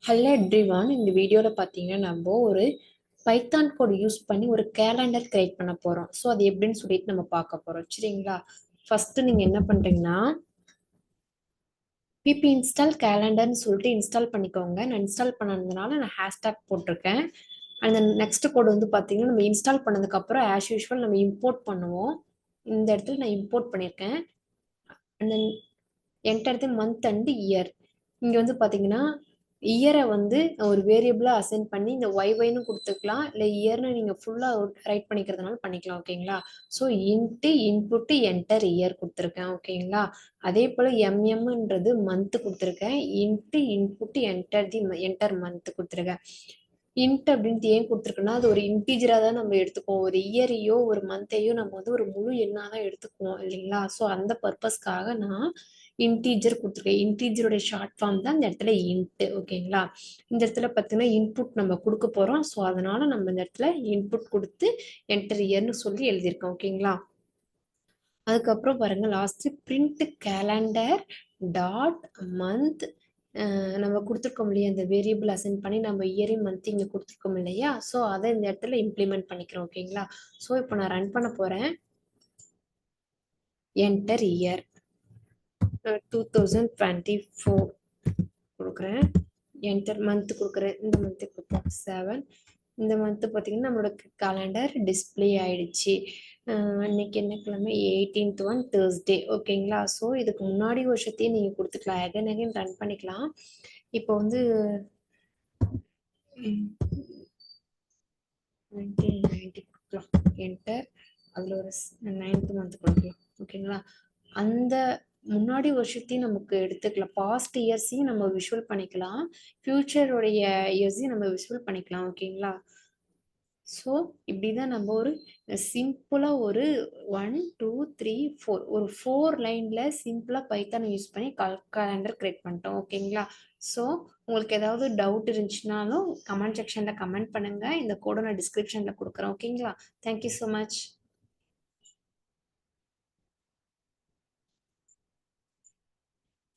Hello everyone. இந்த வீடியோவில் பார்த்தீங்கன்னா நம்ம ஒரு பைத்தான் கோட் யூஸ் பண்ணி ஒரு கேலண்டர் கிரியேட் பண்ண போகிறோம். ஸோ அது எப்படின்னு சொல்லிட்டு நம்ம பார்க்க போகிறோம். சரிங்களா? ஃபஸ்ட்டு நீங்கள் என்ன பண்ணுறீங்கன்னா பிபி இன்ஸ்டால் கேலண்டர்னு சொல்லிட்டு இன்ஸ்டால் பண்ணிக்கோங்க. நான் இன்ஸ்டால் பண்ணதுனால நான் ஹேஷ்டேக் போட்டிருக்கேன். அண்ட் தென் நெக்ஸ்ட் கோட் வந்து பார்த்தீங்கன்னா நம்ம இன்ஸ்டால் பண்ணதுக்கப்புறம் ஆஸ் யூஷுவல் நம்ம இம்போர்ட் பண்ணுவோம். இந்த இடத்துல நான் இம்போர்ட் பண்ணியிருக்கேன். And then enter the month and year. இங்கே வந்து பார்த்தீங்கன்னா இயரை வந்து ஒரு வேரியபிளாக அசைன் பண்ணி இந்த ஒய்ஒய்னு கொடுத்துக்கலாம், இல்லை இயர்னு நீங்கள் ஃபுல்லாக ரைட் பண்ணிக்கிறதுனால பண்ணிக்கலாம். ஓகேங்களா? So into input enter year கொடுத்துருக்கேன். ஓகேங்களா? அதே போல் எம்எம்ன்றது மந்த்து கொடுத்துருக்கேன். இன்ட்டு இன்புட்டு என்டர் மந்த் கொடுத்துருக்கேன். இன்ட் அப்படின்ட்டு ஏன் கொடுத்துருக்குன்னா அது ஒரு இன்டீஜராக தான் நம்ம எடுத்துக்குவோம். ஒரு இயரையோ ஒரு மந்த்தையோ நம்ம வந்து ஒரு முழு எண்ணாக தான் எடுத்துக்குவோம் இல்லைங்களா? ஸோ அந்த பர்பஸ்க்காக நான் இன்டீஜர் கொடுத்துருக்கேன். இன்டீஜருடைய ஷார்ட் ஃபார்ம் தான் இந்த இடத்துல இன்ட்டு. ஓகேங்களா? இந்த இடத்துல பார்த்தீங்கன்னா இன்புட் நம்ம கொடுக்க போகிறோம். ஸோ அதனால நம்ம இந்த இடத்துல இன்புட் கொடுத்து என்டர் இயர்னு சொல்லி எழுதியிருக்கோம். ஓகேங்களா? அதுக்கப்புறம் பாருங்க last print calendar dot month நம்ம கொடுத்துருக்கோம் இல்லையா, இந்த வேரியபிள் அசைன் பண்ணி நம்ம இயரிங் மந்த் இங்கே கொடுத்துருக்கோம் இல்லையா? ஸோ அதை இந்த இடத்துல இம்ப்ளிமெண்ட் பண்ணிக்கிறோம். ஓகேங்களா? ஸோ இப்போ நான் ரன் பண்ண போகிறேன். என்டர் இயர் 2024 கொடுக்குறேன். என்டர் மந்த் கொடுக்குறேன். இந்த மந்த்து கொடுப்போம் 7. இந்த மந்த்து பார்த்தீங்கன்னா நம்மளோட கேலண்டர் டிஸ்பிளே ஆயிடுச்சு. இன்னைக்கு என்ன கிழமை? 18th one Thursday. ஓகேங்களா? ஸோ இதுக்கு முன்னாடி வருஷத்தையும் நீங்கள் கொடுத்துக்கலாம். அகைன் ரன் பண்ணிக்கலாம். இப்போ வந்து 1990 கொடுக்கலாம். என்டர் அதில் ஒரு 9th மந்த் கொடுக்கலாம். ஓகேங்களா? அந்த முன்னாடி வருஷத்தையும் நமக்கு எடுத்துக்கலாம். பாஸ்ட் இயர்ஸையும் நம்ம விஷுவல் பண்ணிக்கலாம். ஃபியூச்சருடைய இயர்ஸையும் நம்ம விஷுவல் பண்ணிக்கலாம். ஓகேங்களா? ஸோ இப்படி தான் நம்ம ஒரு சிம்பிளாக ஒரு 1 2 3 4 ஒரு 4 லைனில் சிம்பிளாக பைத்தான் யூஸ் பண்ணி கேலண்டர் கிரியேட் பண்ணிட்டோம். ஓகேங்களா? ஸோ உங்களுக்கு ஏதாவது டவுட் இருந்துச்சுனாலும் கமெண்ட் செக்ஷனில் கமெண்ட் பண்ணுங்கள். இந்த கோடை நான் டிஸ்கிரிப்ஷனில் கொடுக்குறேன். ஓகேங்களா? Thank you so much.